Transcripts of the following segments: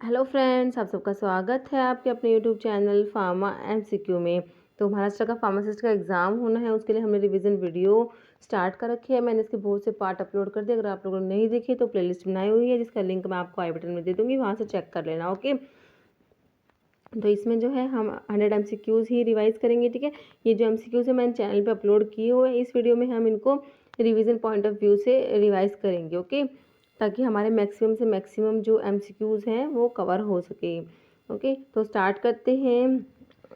Hello friends, आप सबका स्वागत है आपके अपने यूट्यूब चैनल फार्मा एमसीक्यू में। तो महाराष्ट्र का फार्मासिस्ट का एग्ज़ाम होना है, उसके लिए हमने रिवीजन वीडियो स्टार्ट कर रखी है। मैंने इसके बहुत से पार्ट अपलोड कर दिए। अगर आप लोगों ने नहीं देखे तो प्लेलिस्ट बनाई हुई है, जिसका लिंक मैं आपको आई बटन में दे दूँगी, वहाँ से चेक कर लेना। ओके, तो इसमें जो है हम 100 एमसीक्यूज़ ही रिवाइज़ करेंगे। ठीक है, ये जो एमसीक्यूज़ है मैंने चैनल पे अपलोड किए हुए हैं। इस वीडियो में हम इनको रिवीजन पॉइंट ऑफ व्यू से रिवाइज़ करेंगे। ओके, ताकि हमारे मैक्सिमम से मैक्सिमम जो एमसीक्यूज़ हैं वो कवर हो सके। ओके, तो स्टार्ट करते हैं।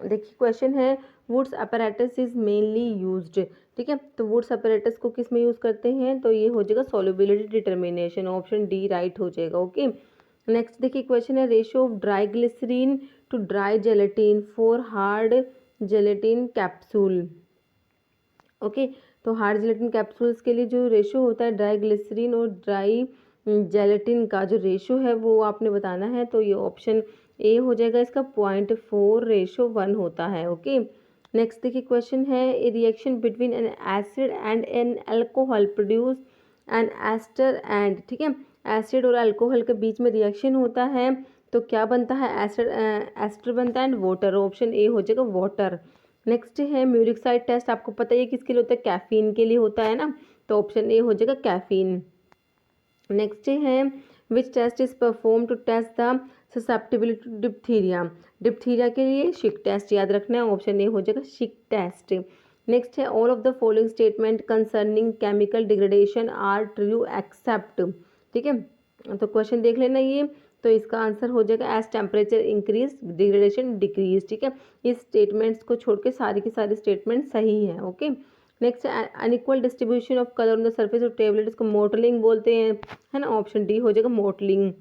देखिए क्वेश्चन है, Wood's apparatus is mainly used. ठीक है, तो वुड्स अपैरेटस को किस में यूज़ करते हैं, तो ये हो जाएगा solubility determination, option D right हो जाएगा। ओके, नेक्स्ट देखिए क्वेश्चन है, ratio of dry glycerin to dry gelatin for hard gelatin capsule. Okay, तो हार्ड जेलेटिन कैप्सूल्स के लिए जो रेशो होता है ड्राई ग्लिसरीन और ड्राई जेलेटिन का जो रेशो है वो आपने बताना है। तो ये ऑप्शन ए हो जाएगा, इसका 0.4:1 होता है। ओके, नेक्स्ट देखिए क्वेश्चन है, a reaction between an acid and an alcohol produce an ester and. ठीक है, एसिड और अल्कोहल के बीच में रिएक्शन होता है तो क्या बनता है, एसिड एस्टर बनता है एंड वाटर। ऑप्शन ए हो जाएगा वाटर। नेक्स्ट है म्यूरिक साइड टेस्ट, आपको पता ही है किसके लिए होता है, कैफीन के लिए होता है ना, तो ऑप्शन ए हो जाएगा कैफीन। नेक्स्ट है, which test is perform to test the susceptibility to diphtheria. Diphtheria के लिए शिक टेस्ट याद रखना है, ऑप्शन ए हो जाएगा शिक टेस्ट। नेक्स्ट है, all of the following statement concerning chemical degradation are true except. ठीक है, तो क्वेश्चन देख लेना ये, तो इसका आंसर हो जाएगा as temperature increase degradation decrease. ठीक है, इस स्टेटमेंट्स को छोड़ के सारी की सारी स्टेटमेंट सही है। Okay, next unequal distribution of colour on the surface of tablet, इसको मोटलिंग बोलते हैं, है ना, ऑप्शन डी हो जाएगा मोटलिंग।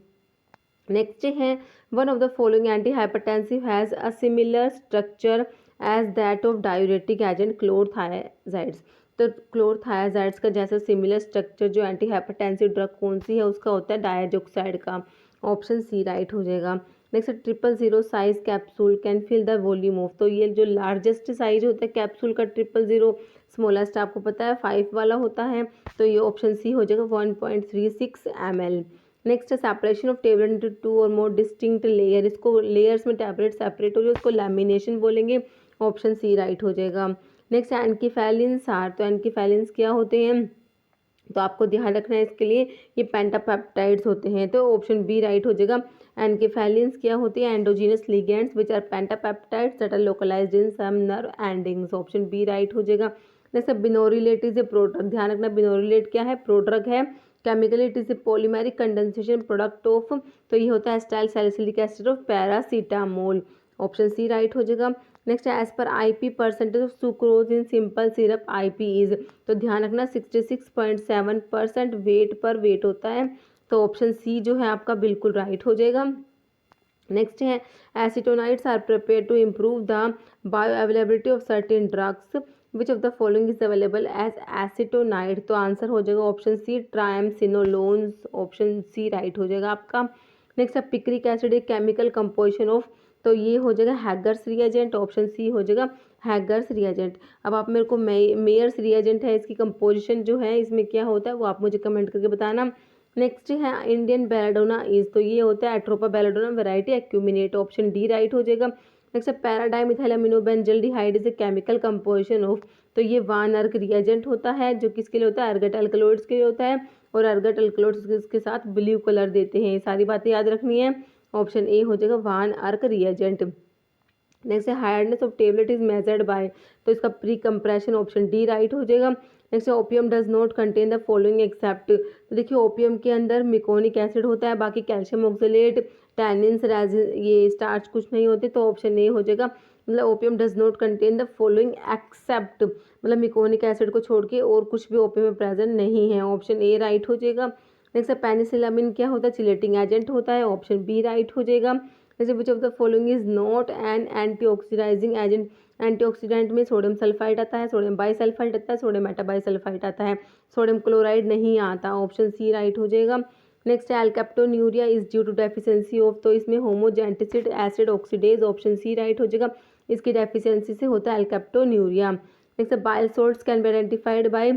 नेक्स्ट है, one of the following antihypertensive has a similar structure as that of diuretic agent chlorothiazides. तो chlorothiazides का जैसा सिमिलर स्ट्रक्चर जो एंटी हाइपरटेंसिव ड्रग कौन सी है, उसका होता है डायजोक्साइड का, ऑप्शन सी राइट हो जाएगा। Next 000 size capsule can fill the volume of, तो ये जो लार्जेस्ट साइज होता है कैप्सूल का 000, स्मॉलेस्ट आपको पता है 5 वाला होता है, तो ये ऑप्शन सी हो जाएगा 1.36 ml। नेक्स्ट है सेपरेशन ऑफ टेबलेट इंटू 2 और मोर डिस्टिंक्ट लेयर, इसको लेयर्स में टैबलेट सेपरेट हो जाए उसको लैमिनेशन बोलेंगे, ऑप्शन सी राइट हो जाएगा। नेक्स्ट है एनकीफेलिन्स आर, तो एनकीफेलिन्स क्या होते हैं, तो आपको ध्यान रखना है इसके लिए, ये पेंटापेप्टाइड्स होते हैं, तो ऑप्शन बी राइट हो जाएगा। एनकेफेलिन्स क्या होती है, endogenous ligands which are pentapeptides that are localized in some nerve endings, option B right हो जाएगा। जैसे बिनोरिलेट इज ए प्रोड्रग, ध्यान रखना बिनोरिलेट क्या है, प्रोड्रग है। Chemically it is a polymeric condensation product of, तो ये होता है acetyl salicylic acid of paracetamol, option C right हो जाएगा। Next as per IP percentage of sucrose in simple syrup IP is, तो ध्यान रखना 66.7% वेट पर वेट होता है, तो ऑप्शन सी जो है आपका बिल्कुल राइट हो जाएगा। नेक्स्ट है, acetonides are prepare to improve the bioavailability of certain drugs which of the following is available as acetonide, तो आंसर हो जाएगा option C triamcinolones, option C right हो जाएगा आपका। नेक्स्ट है, पिक्रिक एसिड एक केमिकल कंपोजिशन ऑफ, तो ये हो जाएगा हैगर्स रिएजेंट, ऑप्शन सी हो जाएगा हैगर्स रिएजेंट। अब आप मेरे को मेयर्स रिएजेंट है, इसकी कंपोजिशन जो है इसमें क्या होता है वो आप मुझे कमेंट करके बताना। नेक्स्ट है इंडियन बेलाडोना इज, तो ये होता है atropa belladonna variety acuminate, option D right हो जाएगा। नेक्स्ट है paradime ethylaminobenzaldehyde is a chemical composition of, तो ये वान अर्क रिएजेंट होता है जो किसके लिए होता है, अर्गट अल्कलॉइड्स के लिए होता है, और अर्गट अल्कलॉइड्स के साथ ब्लू कलर देते हैं, सारी बातें याद रखनी है, ऑप्शन ए हो जाएगा वान अर्क रिएजेंट। नेक्स्ट है hardness of tablet is measured by, तो इसका pre compression, option D right हो जाएगा। नेक्स्ट है opium does not contain the following except, तो देखिए ओपियम के अंदर मिकोनिक एसिड होता है, बाकी कैल्शियम ऑक्सलेट टैनिन्स ये स्टार्च कुछ नहीं होते, तो ऑप्शन ए हो जाएगा, मतलब opium does not contain the following accept, मतलब मिकोनिक एसिड को छोड़ के और कुछ भी ओपियम में प्रेजेंट नहीं है, ऑप्शन ए राइट हो जाएगा। नेक्स्ट है पेनिसिलामिन क्या होता है, चिलेटिंग एजेंट होता है, ऑप्शन बी राइट हो जाएगा। जैसे which of the following is not an antioxidising agent, antioxidant में सोडियम सल्फाइड आता है, सोडियम बाईसल्फाइड आता है, सोडियम मेटाबाईसल्फाइड आता है, सोडियम क्लोराइड नहीं आता, ऑप्शन सी राइट हो जाएगा। नेक्स्ट है alkaptonuria is due to deficiency of, तो इसमें homogentisic acid oxidase, option C right हो जाएगा, इसकी डेफिशिएंसी से होता है एल्केप्टोन्यूरिया। नेक्स्ट है bile salts can be identified by,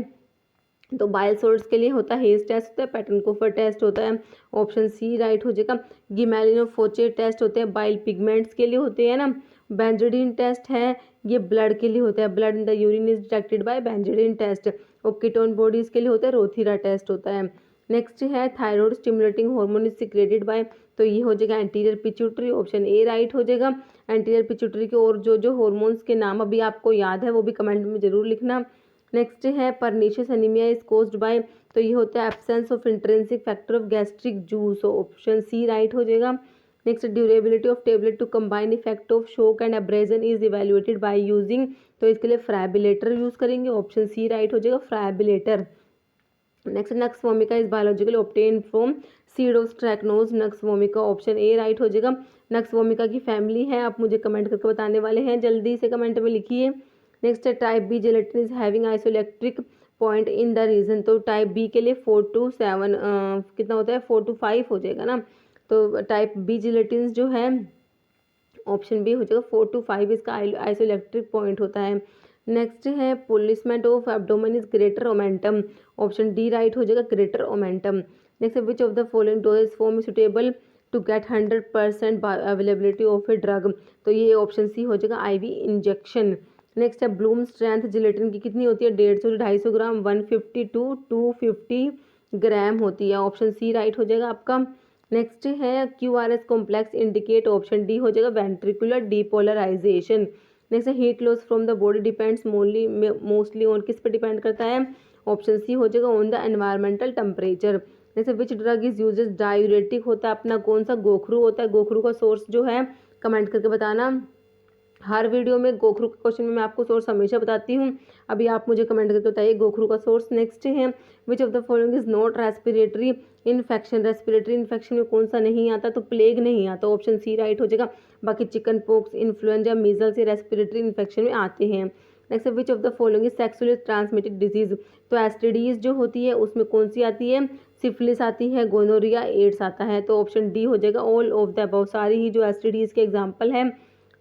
तो बाइल सोल्ट्स के लिए होता है हेज टेस्ट होता है, पैटर्नकोफर टेस्ट होता है, ऑप्शन सी राइट हो जाएगा। गिमेलिनोफोचे टेस्ट होते हैं, बाइल पिगमेंट्स के लिए होते हैं ना। बेंजोडिन टेस्ट है, ये ब्लड के लिए होता है, blood in the urine is detected by benzidine test. और कीटोन बॉडीज के लिए होता है रोथीरा टेस्ट होता है। नेक्स्ट है thyroid stimulating hormone is secreted by, तो ये हो जाएगा anterior pituitary, option A right हो जाएगा। एंटीरियर पिट्यूटरी के और जो जो हॉर्मोन्स के नाम अभी आपको याद है वो भी कमेंट में जरूर लिखना। नेक्स्ट है pernicious anaemia is caused by, तो ये होता है absence of intrinsic factor of gastric juice, option C right हो जाएगा। Next durability of tablet to combine effect of shock and abrasion is evaluated by using, तो इसके लिए फ्राइबिलेटर यूज करेंगे, ऑप्शन सी राइट हो जाएगा friabilator. Next nux vomica is biologically obtain from seed of strychnos nux vomica, option A right हो जाएगा। Nux vomica की family है, आप मुझे कमेंट करके बताने वाले हैं, जल्दी से कमेंट में लिखिए। नेक्स्ट है type B gelatin is having isoelectric point in the region, तो टाइप बी के लिए 4 to 7 कितना होता है 4 to 5 हो जाएगा ना। तो टाइप बी जेलेटिन जो है ऑप्शन बी हो जाएगा 4 to 5 इसका आइसोइलेक्ट्रिक पॉइंट होता है। नेक्स्ट है policeman of abdomen is greater omentum, option D right हो जाएगा greater omentum. Next which of the following dosage form suitable to get 100% availability of a drug, तो ये ऑप्शन सी हो जाएगा आईवी इंजेक्शन। नेक्स्ट है bloom strength gelatin की कितनी होती है 150 से 250 ग्राम, 150 to 250 ग्राम होती है, ऑप्शन सी राइट हो जाएगा आपका। नेक्स्ट है QRS complex indicate, option D हो जाएगा वेंट्रिकुलर डीपोलराइजेशन। नेक्स्ट है heat loss from the body depends mostly on, किस पे डिपेंड करता है, ऑप्शन सी हो जाएगा ऑन द एनवायरमेंटल टेम्परेचर। जैसे which drug is uses diuretic होता है अपना कौन सा, गोखरू होता है, गोखरू का सोर्स जो है कमेंट करके बताना। हर वीडियो में गोखरू के क्वेश्चन में मैं आपको सोर्स हमेशा बताती हूँ, अभी आप मुझे कमेंट करके बताइए गोखरू का सोर्स। नेक्स्ट है which of the following is not respiratory infection, respiratory infection में कौन सा नहीं आता, तो प्लेग नहीं आता, ऑप्शन सी राइट हो जाएगा। बाकी चिकन पॉक्स, इन्फ्लुएंजा, मीजल्स ये रेस्पिरेटरी इन्फेक्शन में आते हैं। Next which of the following is sexually transmitted disease, तो एसटीडीज जो होती है उसमें कौन सी आती है, सिफिलिस आती है, गोनोरिया, एड्स आता है, तो ऑप्शन डी हो जाएगा ऑल ऑफ द अबव, सारी ही जो एसटीडीज के एग्जाम्पल है।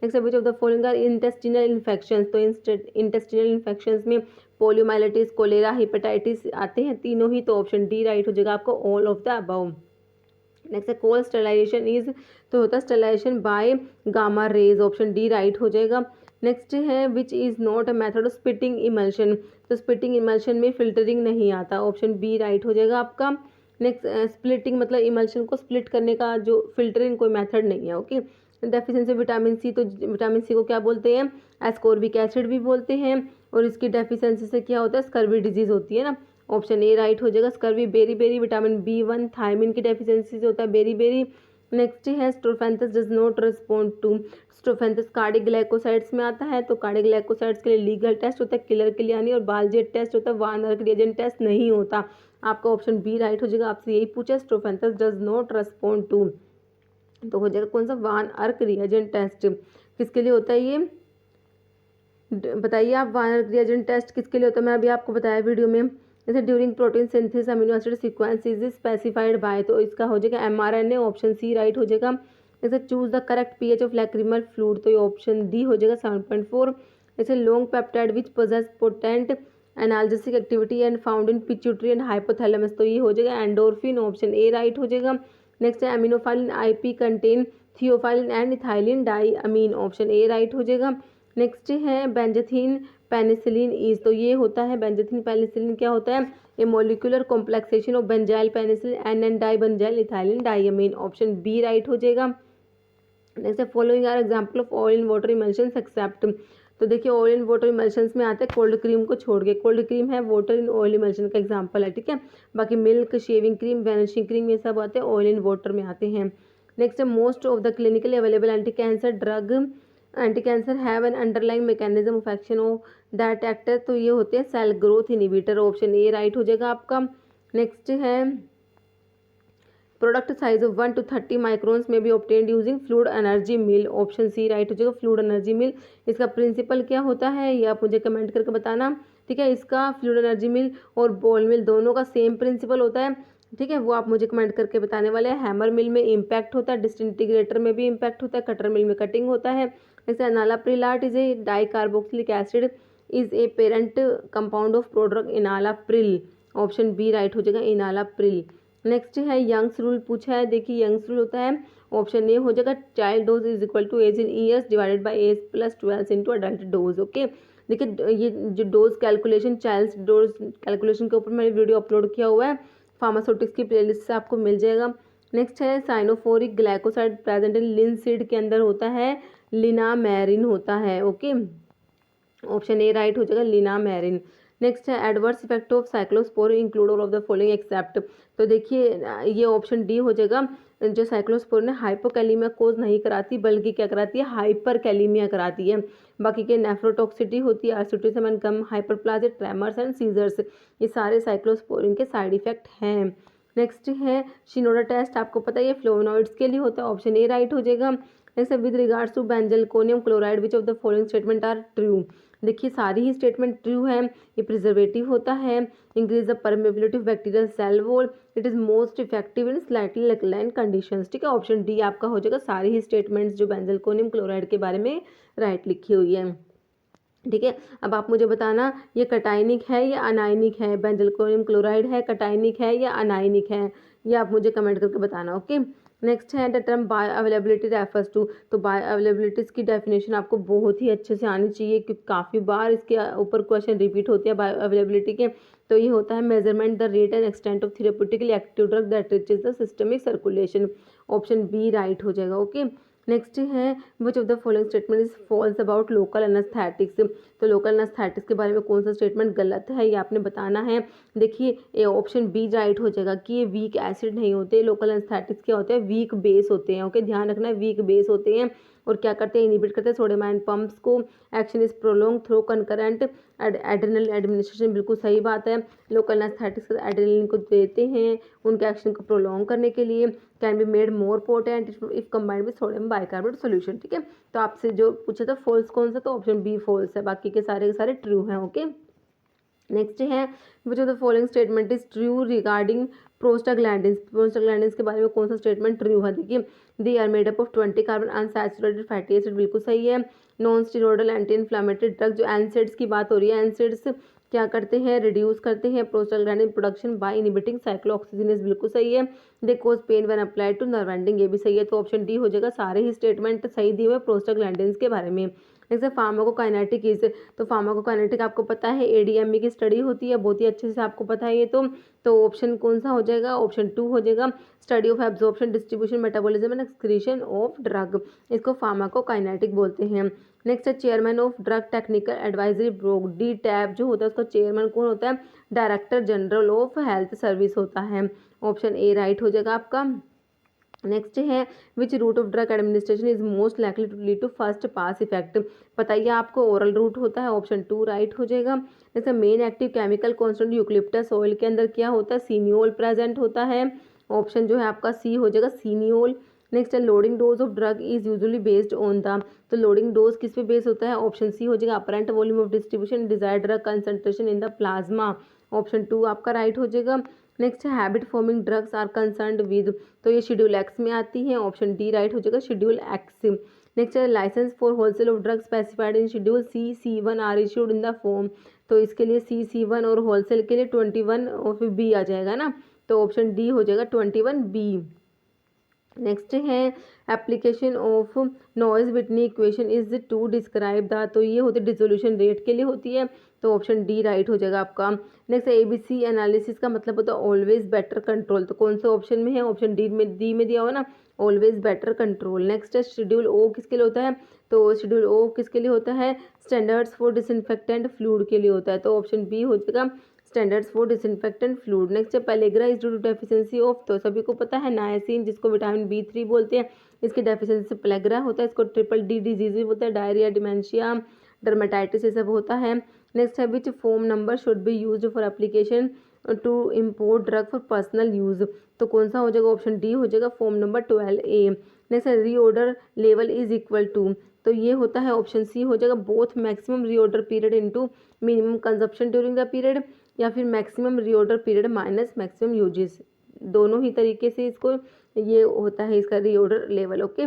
Next which of the following are intestinal infections, तो इंटेस्टिनल इन्फेक्शंस में पोलियोमाइलिटिस, कोलेरा, हेपेटाइटिस आते हैं तीनों ही, तो ऑप्शन डी राइट हो जाएगा आपको all of the above. Next है कोल्ड स्टेलाइजेशन इज, तो होता है sterilisation by gamma rays, option D right हो जाएगा। नेक्स्ट है which is not a method of spitting emulsion, तो स्पिटिंग इमल्शन में फिल्टरिंग नहीं आता, ऑप्शन बी राइट हो जाएगा आपका। नेक्स्ट स्प्लिटिंग मतलब इमल्शन को स्प्लिट करने का जो फिल्टरिंग कोई मेथड नहीं है, ओके। डेफिशिएंसी विटामिन सी, तो विटामिन सी को क्या बोलते हैं, एस्कॉर्बिक एसिड भी बोलते हैं, और इसकी डेफिशिएंसी से क्या होता है स्कर्वी डिजीज होती है ना, ऑप्शन ए राइट हो जाएगा scurvy. Beri beri vitamin b one thiamine की डेफिशिएंसी से होता है बेरी बेरी। नेक्स्ट है strophanthus does not respond to, strophanthus cardio glycosides में आता है, तो कार्डियोग्लाइकोसाइड्स के लिए लीगल टेस्ट होता है, किलर के लिए यानी, और बालजेट टेस्ट होता है, वार्नर रिएजेंट टेस्ट नहीं होता, आपका ऑप्शन बी राइट हो जाएगा। आपसे यही पूछा strophanthus does not respond to, तो हो जाएगा कौन सा वान अर्क रिएजेंट टेस्ट, किसके लिए होता है ये बताइए आप, वान अर्क रिएजेंट टेस्ट किसके लिए होता है, मैं अभी आपको बताया वीडियो में। जैसे during protein synthesis amino acid sequence is specified by, तो इसका हो जाएगा एमआरएनए, ऑप्शन सी राइट हो जाएगा। जैसे choose the correct pH of lacrimal fluid, तो ये ऑप्शन डी हो जाएगा 7.4। जैसे long peptide which possess potent analgesic activity and found in pituitary and hypothalamus, तो ये हो जाएगा एंडोर्फिन, ऑप्शन ए राइट हो जाएगा। नेक्स्ट है aminophylline IP contain theophylline and ethylene diamine, option A right हो जाएगा। नेक्स्ट है बेंजाथीन पेनिसिलिन इज, तो ये होता है बेंजाथीन पेनिसिलिन क्या होता है, a molecular complexation of benzyl penicillin N dibenzyl ethylene diamine, option B right हो जाएगा। नेक्स्ट है following are example of oil in water emulsions except, तो देखिए ऑयल इन वाटर इमल्शंस में आता है कोल्ड क्रीम को छोड़ के, कोल्ड क्रीम है वाटर इन ऑयल इमल्शन का एग्जांपल है, ठीक है। बाकी milk, shaving cream, vanishing cream ये सब आते हैं ऑयल इन वाटर में आते हैं। नेक्स्ट है most of the clinically available anti cancer drug anti cancer have an underlying mechanism of action of that actor, तो ये होते हैं cell growth inhibitor, option A right हो जाएगा आपका। नेक्स्ट है product size of 1 to 30 microns में भी obtained using fluid energy mill, option C right हो जाएगा फ्लूइड एनर्जी मिल। इसका प्रिंसिपल क्या होता है ये आप मुझे कमेंट करके बताना, ठीक है। इसका फ्लूइड एनर्जी मिल और बॉल मिल दोनों का सेम प्रिंसिपल होता है, ठीक है, वो आप मुझे कमेंट करके बताने वाले हैं। हैमर मिल में इम्पैक्ट होता है, डिसइंटीग्रेटर में भी इम्पैक्ट होता है, कटर मिल में कटिंग होता है। जैसे enalaprilat is a dicarboxylic acid is a parent compound of product enalapril, option B right हो जाएगा इनालाप्रिल। नेक्स्ट है यंग्स रूल पूछा है, देखिए यंग्स रूल होता है ऑप्शन ए हो जाएगा child dose is equal to age in years divided by age plus 12 into adult dose. Okay, देखिए ये जो dose calculation child dose calculation के ऊपर मैंने वीडियो अपलोड किया हुआ है, फार्मास्यूटिक्स की प्लेलिस्ट से आपको मिल जाएगा। नेक्स्ट है साइनोफोरिक ग्लाइकोसाइड प्रेजेंट इन लिनसीड के अंदर होता है लिनामेरिन होता है। ओके, ऑप्शन ए राइट हो जाएगा लिनामेरिन। नेक्स्ट है adverse effect of cyclosporin include all of the following except. तो देखिए ये ऑप्शन डी हो जाएगा, जो साइक्लोस्पोरिन है हाइपोकैलीमिया कोज नहीं कराती बल्कि क्या कराती है हाइपर कैलीमिया कराती है। बाकी के नेफ्रोटॉक्सिटी होती है, hirsutism and gum hyperplasia tremors and seizures, ये सारे साइक्लोस्पोरिन के साइड इफेक्ट हैं। नेक्स्ट है शिनोडा टेस्ट, आपको पता है ये फ्लोनोइड्स के लिए होता है, ऑप्शन ए राइट हो जाएगा। नेक्स्ट है with regards to benzalkonium chloride which of the following statement are true. देखिए सारी ही स्टेटमेंट ट्रू है, ये प्रिजर्वेटिव होता है, increase the permeability of bacterial cell wall, it is most effective in slightly alkaline conditions. ठीक है, option D आपका हो जाएगा, सारी ही स्टेटमेंट्स जो बेंजलकोनियम क्लोराइड के बारे में राइट लिखी हुई है। ठीक है, अब आप मुझे बताना ये कटायनिक है या अनायनिक है, बेंजलकोनियम क्लोराइड है कटायनिक है या अनायनिक है, ये आप मुझे कमेंट करके बताना। ओके, नेक्स्ट है the term bio availability refers to. तो बायो अवेलेबिलिटीज़ की डेफिनेशन आपको बहुत ही अच्छे से आनी चाहिए क्योंकि काफ़ी बार इसके ऊपर क्वेश्चन रिपीट होते हैं बायो अवेलेबिलिटी के। तो ये होता है measurement the rate and extent of therapeutically active drug that reaches the systemic circulation, option B right हो जाएगा। ओके, नेक्स्ट है which of the following statement is false about local anaesthetics. तो local anesthetics के बारे में कौन सा statement गलत है ये आपने बताना है। देखिए ये ऑप्शन बी राइट हो जाएगा कि ये वीक एसिड नहीं होते, लोकल एनेस्थेटिक्स क्या होते हैं वीक बेस होते हैं। ओके, ध्यान रखना है वीक बेस होते हैं और क्या करते हैं इनिबिट करते हैं सोडियम आयन पंप्स को, action is prolong through concurrent adrenal administration, बिल्कुल सही बात है। लोकल एनेस्थेटिक्स एड्रेनलिन को देते हैं उनके एक्शन को प्रोलॉन्ग करने के लिए, can be made more potent if combined with sodium bicarbonate solution. ठीक है, तो आपसे जो पूछा था फॉल्स कौन सा, तो ऑप्शन बी फॉल्स है, बाकी के सारे ट्रू हैं। ओके, नेक्स्ट है which of the following statement is true regarding prostaglandins. Prostaglandins के बारे में कौन सा स्टेटमेंट ट्रू है, देखिए they are made up of 20 carbon unsaturated fatty acid, बिल्कुल सही है। Non steroidal anti inflammatory drug, जो एनसेड्स की बात हो रही है, एनसेड्स क्या करते हैं रिड्यूस करते हैं prostaglandin production by inhibiting cyclooxygenase, बिल्कुल सही है। They cause pain when applied to nerve ending, ये भी सही है, तो ऑप्शन डी हो जाएगा, सारे ही स्टेटमेंट सही दिए हुए प्रोस्टाग्लैंडिन्स के बारे में। जैसे फार्माकोकाइनेटिक इज, तो फार्माकोकाइनेटिक आपको पता है एडीएमई की स्टडी होती है, बहुत ही अच्छे से आपको पता है ये तो ऑप्शन कौन सा हो जाएगा, ऑप्शन टू हो जाएगा, study of absorption distribution metabolism and excretion of drug, इसको फार्माकोकाइनेटिक बोलते हैं। नेक्स्ट है chairman of drug technical advisory board, D tab जो होता है उसका चेयरमैन कौन होता है, director general of health service होता है, ऑप्शन ए राइट हो जाएगा आपका। नेक्स्ट है which route of drug administration is most likely to lead to first pass effect, बताइए आपको ओरल रूट होता है, ऑप्शन टू राइट हो जाएगा। जैसे men active chemical constant eucalyptus oil के अंदर क्या होता है सीनियोल प्रेजेंट होता है, ऑप्शन जो है आपका सी हो जाएगा सीनियोल। नेक्स्ट है loading dose of drug is usually based on the, तो लोडिंग डोज किस पे बेस होता है, ऑप्शन सी हो जाएगा apparent volume of distribution desired drug concentration in the plasma, option two आपका राइट हो जाएगा। नेक्स्ट है habit forming drugs are concerned with, तो ये शेड्यूल एक्स में आती है, ऑप्शन डी राइट हो जाएगा शेड्यूल एक्स। नेक्स्ट है license for wholesale of drugs specified in schedule C C one are issued in the form, तो इसके लिए सी सी वन और होलसेल के लिए 21 ऑफ बी आ जाएगा ना, तो ऑप्शन डी हो जाएगा 21 बी। नेक्स्ट है application of Noyes Whitney equation is to describe the, तो ये होती है डिसोल्यूशन रेट के लिए होती है, तो ऑप्शन डी राइट हो जाएगा आपका। नेक्स्ट है एबीसी एनालिसिस का मतलब होता है ऑलवेज बेटर कंट्रोल, तो कौन से ऑप्शन में है, ऑप्शन डी में दिया हुआ ना ऑलवेज बेटर कंट्रोल। नेक्स्ट है शेड्यूल ओ किसके लिए होता है, तो शेड्यूल ओ किसके लिए होता है स्टैंडर्ड्स फॉर डिसइंफेक्टेंट फ्लूइड के लिए होता है, तो ऑप्शन बी हो जाएगा standards for disinfectant fluid. Next है pellagra is due to deficiency of, तो सभी को पता है नायसिन जिसको विटामिन B3 बोलते हैं, इसकी डेफिशिएंसी से पेलेग्रा होता है, इसको ट्रिपल डी डिजीज भी बोलते हैं, डायरिया डिमेंशिया डर्मेटाइटिस ये सब होता है। नेक्स्ट है which form number should be used for application to import drug for personal use, तो कौन सा हो जाएगा, ऑप्शन डी हो जाएगा फॉर्म नंबर 12A। नेक्स्ट है reorder level is equal to, तो ये होता है ऑप्शन सी हो जाएगा both maximum reorder period into minimum consumption during the period, या फिर maximum reorder period minus maximum usages, दोनों ही तरीके से इसको ये होता है इसका reorder level. Okay,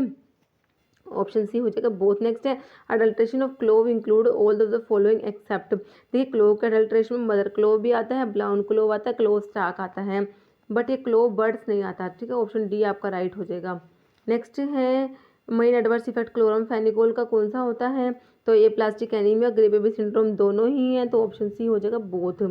option C हो जाएगा बोथ। नेक्स्ट है adulteration of clove include all of the following except. देखिए क्लोव के अडल्ट्रेशन में मदर क्लोव भी आता है, ब्राउन क्लोव आता है, क्लोव स्टार्क आता है, बट ये क्लोव बर्ड्स नहीं आता। ठीक है, ऑप्शन डी आपका राइट हो जाएगा। नेक्स्ट है मेन एडवर्स इफेक्ट क्लोरामफेनिकोल का कौन सा होता है, तो ये plastic anaemia, grey baby syndrome दोनों ही हैं, तो ऑप्शन सी हो जाएगा बोथ।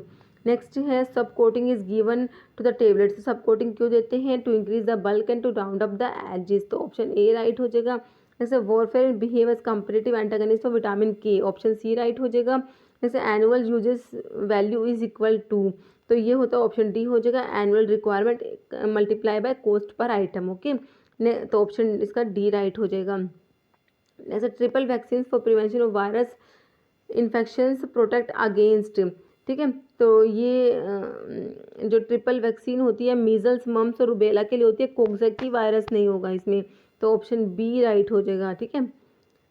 नेक्स्ट है sub coating is given to the tablets. Sub coating क्यों देते हैं, to increase the bulk and to round up the edges, तो ऑप्शन ए राइट हो जाएगा। जैसे warfarin behave as comparative antagonist of vitamin K, option C right हो जाएगा। जैसे annual usage value is equal to, तो ये होता है ऑप्शन डी हो जाएगा, annual requirement multiply by cost per item. Okay, तो ऑप्शन इसका डी राइट हो जाएगा। जैसे triple vaccine for prevention of virus infections protect against. ठीक है, तो ये जो ट्रिपल वैक्सीन होती है मीजल्स, मम्स और रुबेला के लिए होती है, कोक्साकी वायरस नहीं होगा इसमें, तो ऑप्शन बी राइट हो जाएगा। ठीक है,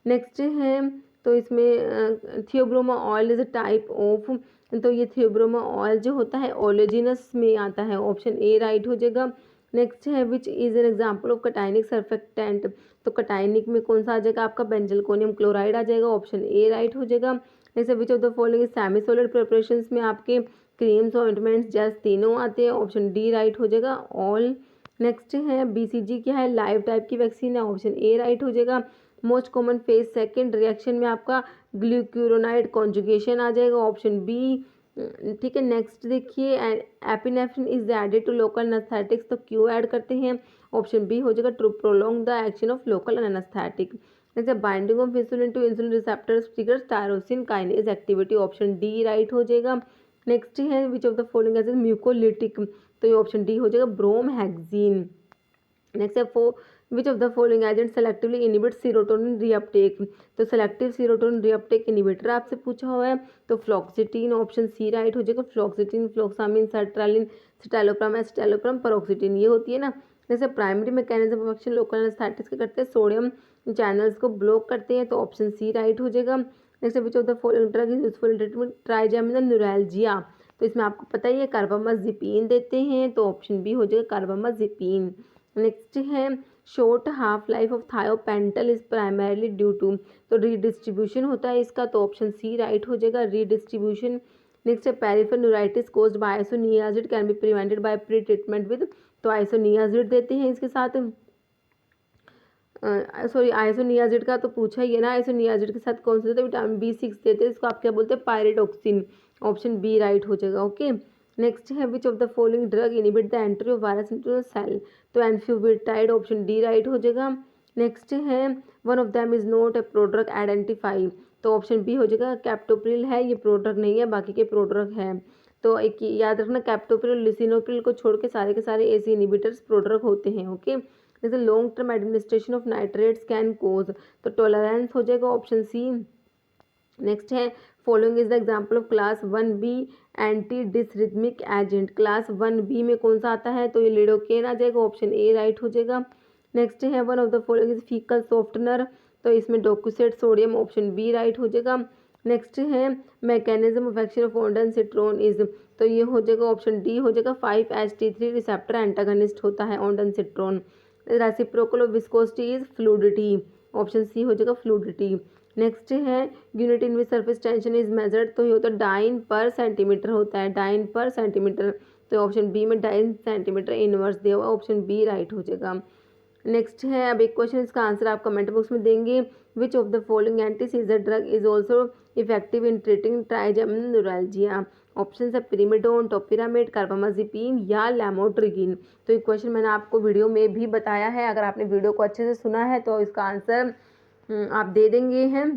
नेक्स्ट है तो इसमें Theobroma oil is a type of, तो ये थियोब्रोमा ऑयल जो होता है ओलेजिनस में आता है, ऑप्शन ए राइट हो जाएगा। नेक्स्ट है which is an example of cationic surfactant, तो कटाइनिक में कौन सा आ जाएगा आपका बेंजलकोनियम क्लोराइड आ जाएगा, ऑप्शन ए राइट हो जाएगा। जैसे which of the following semi solid preparations में आपके क्रीम्स ऑइंटमेंट्स जेल्स तीनों आते हैं, ऑप्शन डी राइट हो जाएगा ऑल। नेक्स्ट है बीसीजी क्या है, लाइव टाइप की वैक्सीन है, ऑप्शन ए राइट हो जाएगा। Most common phase second reaction में आपका ग्लूक्यूरोनाइड कॉन्जुगेशन आ जाएगा, ऑप्शन बी। ठीक है, नेक्स्ट देखिए epinephrine is added to local anaesthetics, तो क्यों ऐड करते हैं, ऑप्शन बी हो जाएगा to prolong the action of local anaesthetic. जैसे binding of insulin to insulin receptors triggers tyrosine kinase activity, option D right हो जाएगा। नेक्स्ट है which of the following as mucolytic, तो ये ऑप्शन डी हो जाएगा ब्रोमहेक्सिन। नेक्स्ट है which of the following agent selectively inhibit serotonin reuptake, तो selective serotonin reuptake inhibitor आपसे पूछा हुआ है, तो फ्लॉक्सिटीन, ऑप्शन सी राइट हो जाएगा। फ्लॉक्सिटीन, फ्लॉक्सामिन, सर्ट्रालिन, सिटालोप्राम, एसिटालोप्राम, पेरोक्सिटीन, ये होती है ना। जैसे primary mechanism of action local anesthetics के करते हैं, सोडियम चैनल्स को ब्लॉक करते हैं, तो ऑप्शन सी राइट हो जाएगा। Next which of the following drug is useful in treatment trigeminal neuralgia, तो इसमें आपको पता ही है कार्बामाजिपिन देते हैं, तो ऑप्शन बी हो जाएगा कार्बामाजिपिन। नेक्स्ट है short half life of thiopental is primarily due to, तो रीडिस्ट्रीब्यूशन होता है इसका, तो ऑप्शन सी राइट हो जाएगा रीडिस्ट्रीब्यूशन। नेक्स्ट है peripheral neuritis caused by isoniazid can be prevented by pre treatment with, तो आइसोनियाजिड देते हैं इसके साथ, सॉरी आइसोनियाजिड का तो पूछा ही है ना, आइसोनियाजिड के साथ कौन सा देते हैं, विटामिन B6 देते हैं, इसको आप क्या बोलते हैं पायरिडोक्सिन, ऑप्शन बी राइट हो जाएगा। ओके, नेक्स्ट है which of the following drug inhibit the entry of virus into the cell, तो एन्फ्यूबिटाइड, ऑप्शन डी राइट हो जाएगा। नेक्स्ट है one of them is not a prodrug identify, तो option B हो जाएगा कैप्टोप्रिल है, ये प्रोड्रग नहीं है, बाकी के प्रोड्रग है, तो एक याद रखना कैप्टोप्रिल लिसिनोप्रिल को छोड़ के सारे एसी इनिबिटर्स प्रोड्रग होते हैं। ओके, जैसे long term administration of nitrates can cause, तो टॉलरेंस हो जाएगा, ऑप्शन सी। नेक्स्ट है following is the example of class 1B antidysrhythmic agent, class 1B में कौन सा आता है, तो ये लिडोकेन आ जाएगा, ऑप्शन ए राइट हो जाएगा। नेक्स्ट है one of the following is faecal softener, तो इसमें docusate sodium, option B right हो जाएगा। नेक्स्ट है mechanism of action of ondansetron is, तो ये हो जाएगा ऑप्शन डी हो जाएगा 5-HT3 रिसेप्टर एंटागनिस्ट होता है ondansetron. Reciprocal of viscosity is fluidity, option C हो जाएगा फ्लूडिटी। नेक्स्ट है unit in which surface tension is measured, तो ये होता है डाइन पर सेंटीमीटर होता है, डाइन पर सेंटीमीटर, तो ऑप्शन बी में डाइन सेंटीमीटर इनवर्स दिया हुआ, ऑप्शन बी राइट हो जाएगा। नेक्स्ट है अब एक क्वेश्चन, इसका आंसर आप कमेंट बॉक्स में देंगे। विच of the following anti scissor drug is also effective in treating trigeminal neuralgia, option है पिरिमिडोन, टोपिरामेड, कार्बामाजिपिन या लैमोट्रिगिन, तो ये क्वेश्चन मैंने आपको वीडियो में भी बताया है, अगर आपने वीडियो को अच्छे से सुना है तो इसका आंसर आप दे देंगे हैं।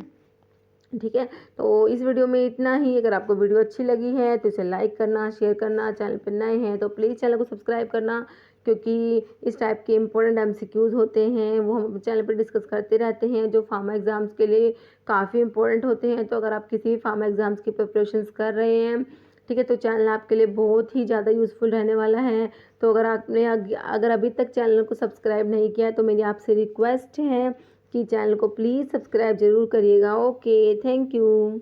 ठीक है, तो इस वीडियो में इतना ही। अगर आपको वीडियो अच्छी लगी है तो इसे लाइक करना, शेयर करना, चैनल पर नए हैं तो प्लीज़ चैनल को सब्सक्राइब करना, क्योंकि इस टाइप के इंपॉर्टेंट MCQs होते हैं वो हम चैनल पर डिस्कस करते रहते हैं, जो फार्मा एग्ज़ाम्स के लिए काफ़ी इंपॉर्टेंट होते हैं। तो अगर आप किसी भी फार्मा एग्ज़ाम्स की प्रिपरेशंस कर रहे हैं, ठीक है, तो चैनल आपके लिए बहुत ही ज़्यादा यूज़फुल रहने वाला है। तो अगर अभी तक चैनल को सब्सक्राइब नहीं किया है तो मेरी आपसे रिक्वेस्ट है कि चैनल को प्लीज़ सब्सक्राइब ज़रूर करिएगा। Okay, thank you.